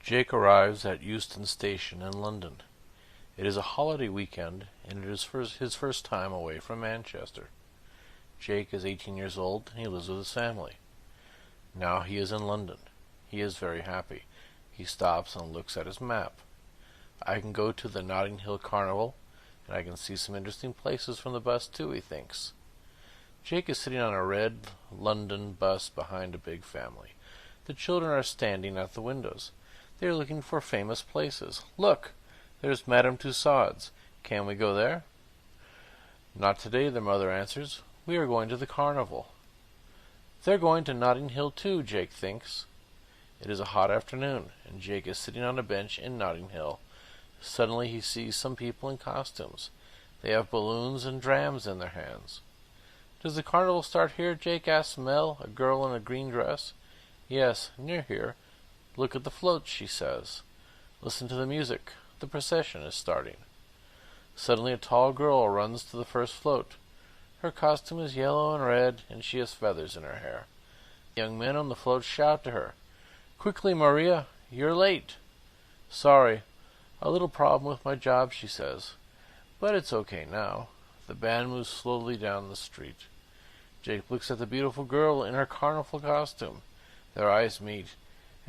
Jake arrives at Euston Station in London. It is a holiday weekend, and it is his first time away from Manchester. Jake is 18 years old, and he lives with his family. Now he is in London. He is very happy. He stops and looks at his map. I can go to the Notting Hill Carnival, and I can see some interesting places from the bus too, he thinks. Jake is sitting on a red London bus behind a big family. The children are standing at the windows. They are looking for famous places. Look! There's Madame Tussauds. Can we go there? Not today, their mother answers. We are going to the carnival. They're going to Notting Hill too, Jake thinks. It is a hot afternoon, and Jake is sitting on a bench in Notting Hill. Suddenly he sees some people in costumes. They have balloons and drams in their hands. Does the carnival start here? Jake asks Mel, a girl in a green dress. Yes, near here. Look at the floats, she says. Listen to the music. The procession is starting. Suddenly a tall girl runs to the first float. Her costume is yellow and red, and she has feathers in her hair. The young men on the float shout to her. Quickly, Maria, you're late. Sorry, a little problem with my job, she says. But it's okay now. The band moves slowly down the street. Jake looks at the beautiful girl in her carnival costume. Their eyes meet,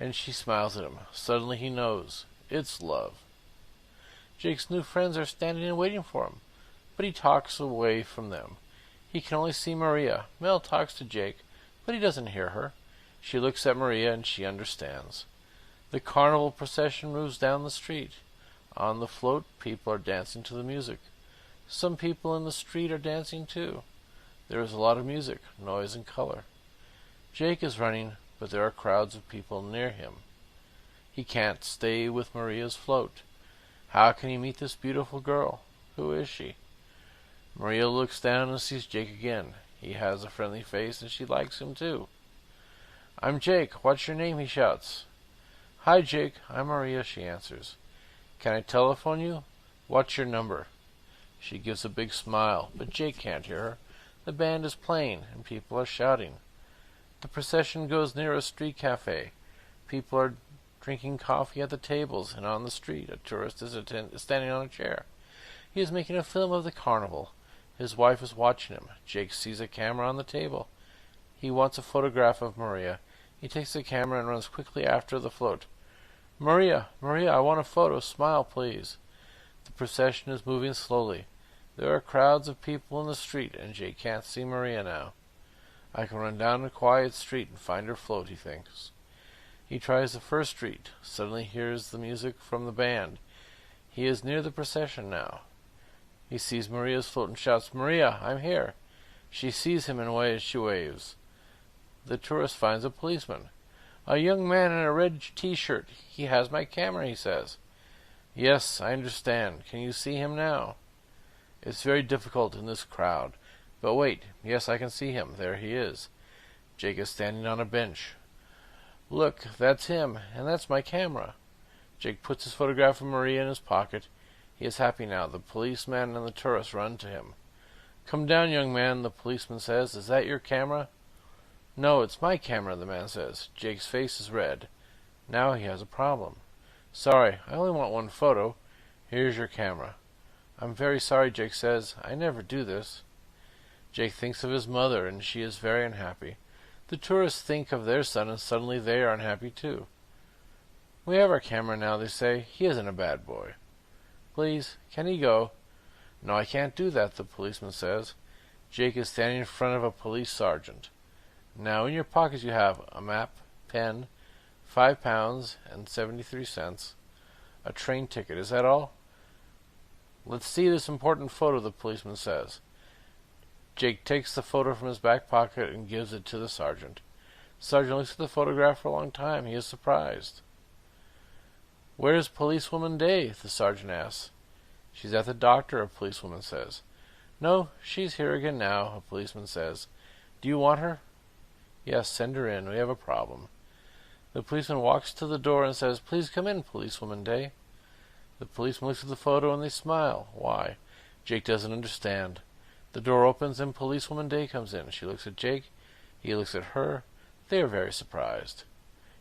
and she smiles at him. Suddenly he knows. It's love. Jake's new friends are standing and waiting for him, but he talks away from them. He can only see Maria. Mel talks to Jake, but he doesn't hear her. She looks at Maria, and she understands. The carnival procession moves down the street. On the float, people are dancing to the music. Some people in the street are dancing too. There is a lot of music, noise, and color. Jake is running, but there are crowds of people near him. He can't stay with Maria's float. How can he meet this beautiful girl? Who is she? Maria looks down and sees Jake again. He has a friendly face, and she likes him too. I'm Jake. What's your name? He shouts. Hi, Jake. I'm Maria, she answers. Can I telephone you? What's your number? She gives a big smile, but Jake can't hear her. The band is playing, and people are shouting. The procession goes near a street cafe. People are drinking coffee at the tables, and on the street a tourist is standing on a chair. He is making a film of the carnival. His wife is watching him. Jake sees a camera on the table. He wants a photograph of Maria. He takes the camera and runs quickly after the float. Maria, Maria, I want a photo. Smile, please. The procession is moving slowly. There are crowds of people in the street, and Jake can't see Maria now. I can run down a quiet street and find her float, he thinks. He tries the first street. Suddenly he hears the music from the band. He is near the procession now. He sees Maria's float and shouts, Maria, I'm here. She sees him and she waves. The tourist finds a policeman. A young man in a red t-shirt. He has my camera, he says. Yes, I understand. Can you see him now? It's very difficult in this crowd. But wait. Yes, I can see him. There he is. Jake is standing on a bench. Look, that's him, and that's my camera. Jake puts his photograph of Maria in his pocket. He is happy now. The policeman and the tourist run to him. Come down, young man, the policeman says. Is that your camera? No, it's my camera, the man says. Jake's face is red. Now he has a problem. Sorry, I only want one photo. Here's your camera. I'm very sorry, Jake says. I never do this. Jake thinks of his mother, and she is very unhappy. The tourists think of their son, and suddenly they are unhappy too. We have our camera now, they say. He isn't a bad boy. Please, can he go? No, I can't do that, the policeman says. Jake is standing in front of a police sergeant. Now in your pockets you have a map, pen, £5 and 73 cents, a train ticket. Is that all? Let's see this important photo, the policeman says. Jake takes the photo from his back pocket and gives it to the sergeant. The sergeant looks at the photograph for a long time. He is surprised. Where's Policewoman Day? The sergeant asks. She's at the doctor, a policewoman says. No, she's here again now, a policeman says. Do you want her? Yes, send her in. We have a problem. The policeman walks to the door and says, Please come in, Policewoman Day. The policeman looks at the photo and they smile. Why? Jake doesn't understand. The door opens and Policewoman Day comes in. She looks at Jake. He looks at her. They are very surprised.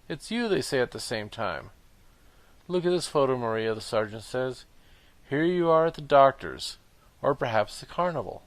It's you, they say at the same time. "Look at this photo, Maria," the sergeant says. "Here you are at the doctor's, or perhaps the carnival."